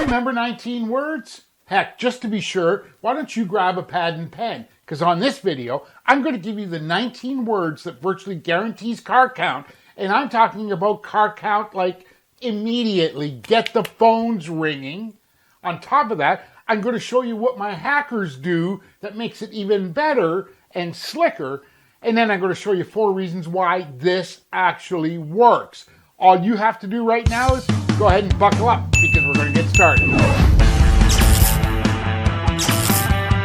remember 19 words? Heck, just to be sure, why don't you grab a pad and pen? Because on this video, I'm going to give you the 19 words that virtually guarantees car count. And I'm talking about car count like immediately. Get the phones ringing. On top of that, I'm going to show you what my hackers do that makes it even better and slicker. And then I'm going to show you 4 reasons why this actually works. All you have to do right now is go ahead and buckle up because we're going to get started.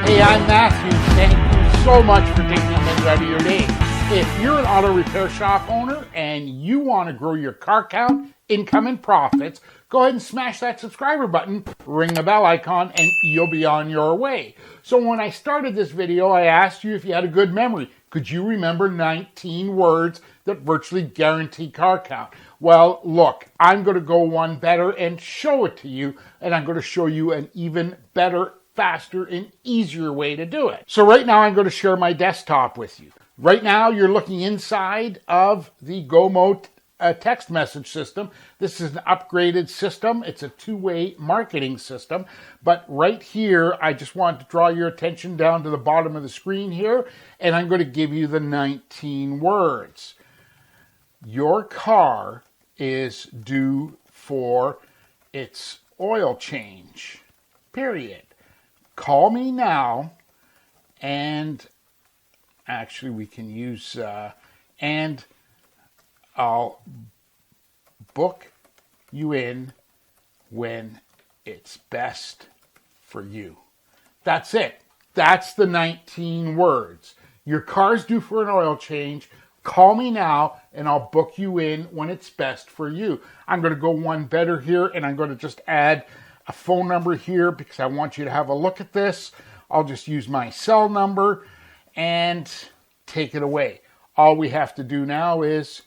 Hey, I'm Matthew. Thank you so much for taking a minute out of your day. If you're an auto repair shop owner and you want to grow your car count, income, and profits, go ahead and smash that subscriber button, ring the bell icon, and you'll be on your way. So when I started this video, I asked you if you had a good memory. Could you remember 19 words that virtually guarantee car count? Well, look, I'm going to go one better and show it to you, and I'm going to show you an even better, faster, and easier way to do it. So right now, I'm going to share my desktop with you. Right now, you're looking inside of the GoMode text message system. This is an upgraded system. It's a two-way marketing system. But right here, I just want to draw your attention down to the bottom of the screen here, and I'm going to give you the 19 words. Your car is due for its oil change, period. Call me now, and actually we can use, and I'll book you in when it's best for you. That's it. That's the 19 words. Your car's due for an oil change. Call me now and I'll book you in when it's best for you. I'm going to go one better here and I'm going to just add a phone number here because I want you to have a look at this. I'll just use my cell number and take it away. All we have to do now is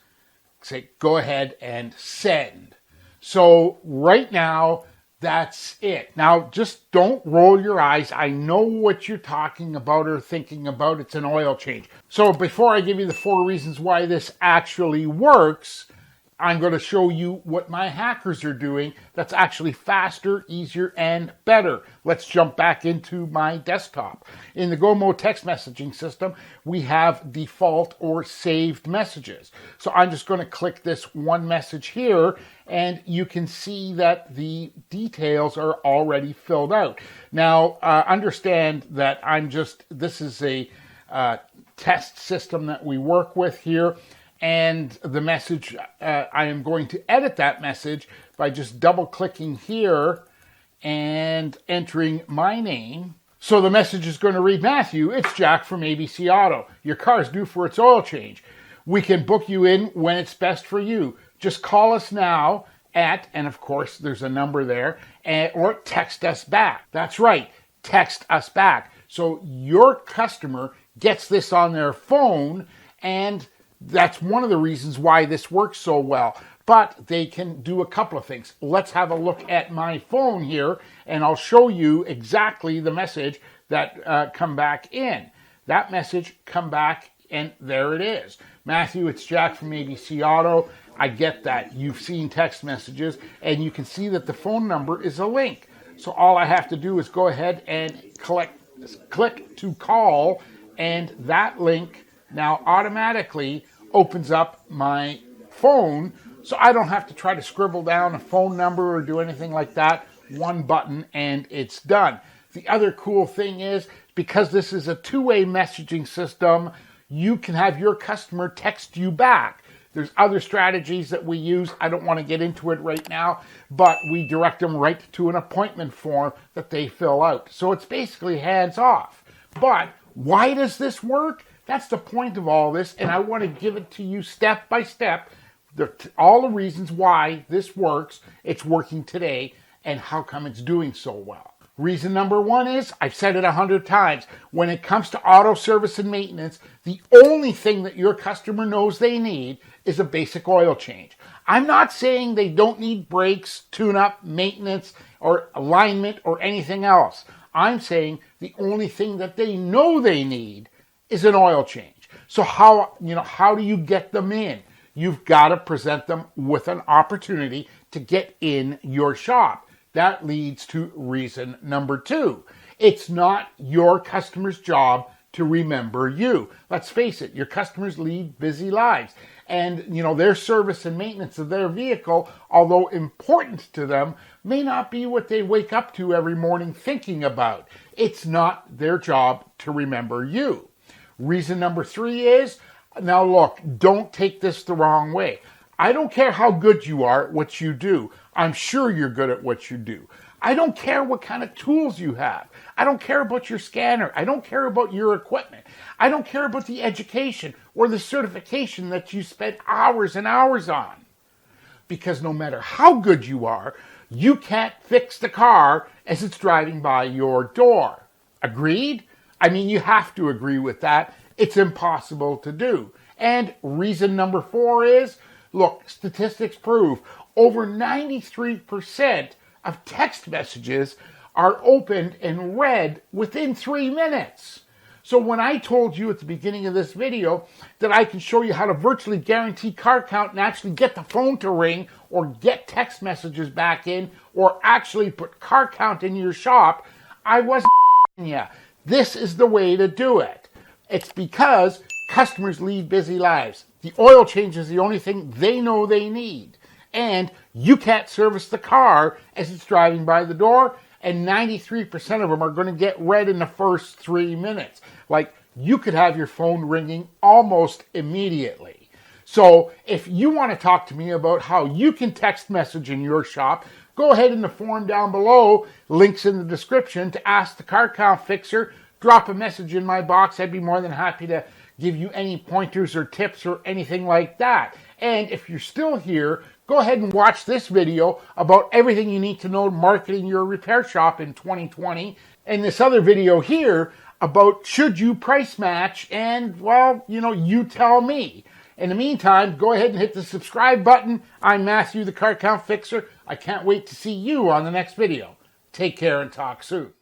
say, go ahead and send. So right now, that's it. Now, just don't roll your eyes. I know what you're talking about or thinking about. It's an oil change. So before I give you the 4 reasons why this actually works, I'm going to show you what my hackers are doing that's actually faster, easier, and better. Let's jump back into my desktop. In the GoMode text messaging system, we have default or saved messages. So I'm just going to click this one message here, and you can see that the details are already filled out. Now, understand that this is a test system that we work with here. And the message, I am going to edit that message by just double clicking here and entering my name. So the message is going to read, Matthew, it's Jack from ABC Auto. Your car's due for its oil change. We can book you in when it's best for you. Just call us now at, and of course there's a number there, or text us back. That's right, text us back. So your customer gets this on their phone, and that's one of the reasons why this works so well. But they can do a couple of things. Let's have a look at my phone here, and I'll show you exactly the message that come back in. That message come back, and there it is. Matthew, it's Jack from ABC Auto. I get that. You've seen text messages, and you can see that the phone number is a link. So all I have to do is go ahead and click to call, and that link now automatically opens up my phone, so I don't have to try to scribble down a phone number or do anything like that. One button and it's done. The other cool thing is, because this is a two-way messaging system, you can have your customer text you back. There's other strategies that we use. I don't want to get into it right now, but we direct them right to an appointment form that they fill out. So it's basically hands off. But why does this work? That's the point of all this, and I want to give it to you step by step, all the reasons why this works, it's working today, and how come it's doing so well. Reason number 1 is, I've said it 100 times, when it comes to auto service and maintenance, the only thing that your customer knows they need is a basic oil change. I'm not saying they don't need brakes, tune-up, maintenance, or alignment, or anything else. I'm saying the only thing that they know they need is an oil change. So how do you get them in? You've got to present them with an opportunity to get in your shop. That leads to reason number 2. It's not your customer's job to remember you. Let's face it, your customers lead busy lives. And, their service and maintenance of their vehicle, although important to them, may not be what they wake up to every morning thinking about. It's not their job to remember you. Reason number 3 is, now look, don't take this the wrong way. I don't care how good you are at what you do. I'm sure you're good at what you do. I don't care what kind of tools you have. I don't care about your scanner. I don't care about your equipment. I don't care about the education or the certification that you spent hours and hours on. Because no matter how good you are, you can't fix the car as it's driving by your door. Agreed? I mean, you have to agree with that. It's impossible to do. And reason number 4 is, look, statistics prove over 93% of text messages are opened and read within 3 minutes. So when I told you at the beginning of this video that I can show you how to virtually guarantee car count and actually get the phone to ring or get text messages back in or actually put car count in your shop, I wasn't you. This is the way to do it. It's because customers lead busy lives. The oil change is the only thing they know they need. And you can't service the car as it's driving by the door, and 93% of them are going to get read in the first 3 minutes. Like, you could have your phone ringing almost immediately. So if you want to talk to me about how you can text message in your shop, go ahead in the form down below, links in the description, to ask the Car Count Fixer. Drop a message in my box. I'd be more than happy to give you any pointers or tips or anything like that. And if you're still here, go ahead and watch this video about everything you need to know marketing your repair shop in 2020. And this other video here about should you price match, and, well, you tell me. In the meantime, go ahead and hit the subscribe button. I'm Matthew, the Car Count Fixer. I can't wait to see you on the next video. Take care and talk soon.